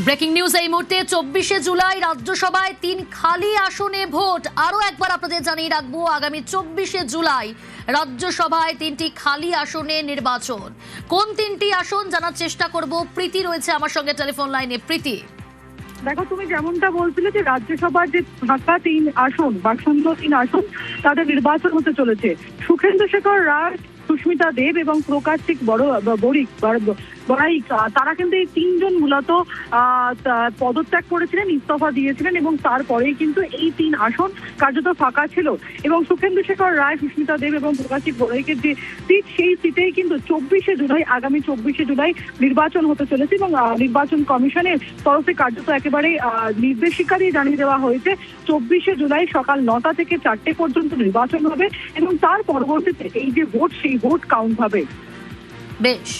Breaking news এই মুহূর্তে 24শে জুলাই রাজ্যসভায় 3 খালি আসনে ভোট। আরো একবার আপনাদের জানিয়ে রাখবো, আগামী 24শে জুলাই রাজ্যসভায় 3টি খালি আসনে নির্বাচন। কোন 3টি আসন জানার চেষ্টা করব। প্রীতি রয়েছে আমার সঙ্গে টেলিফোন লাইনে। প্রীতি, দেখো, তুমি যেমনটা বলছিলে যে রাজ্যসভার যে ফাঁকা 3 আসন বা শূন্য 3 আসন তাদের নির্বাচন হতে চলেছে। সুখেন্দু শেখর রায়, সুস্মিতা দেব এবং প্রকাশিক বড়াইক, তারা কিন্তু এই 3 জন মূলত পদত্যাগ করেছিলেন, ইস্তফা দিয়েছিলেন এবং তারপরেই কিন্তু এই 3 আসন কার্যত ফাঁকা ছিল। এবং সুখেন্দু শেখর রায়, সুস্মিতা দেব এবং প্রকাশিক বড়াইকের যে সিট, সেই সিটেই কিন্তু 24শে জুলাই, আগামী 24শে জুলাই নির্বাচন হতে চলেছে। এবং নির্বাচন কমিশনের তরফে কার্যত একেবারে নির্দেশিকা দিয়ে জানিয়ে দেওয়া হয়েছে 24শে জুলাই সকাল 9টা থেকে 4টে পর্যন্ত নির্বাচন হবে এবং তার পরবর্তীতে এই যে ভোট, সেই ভোট কাউন্ট হবে। বেশ।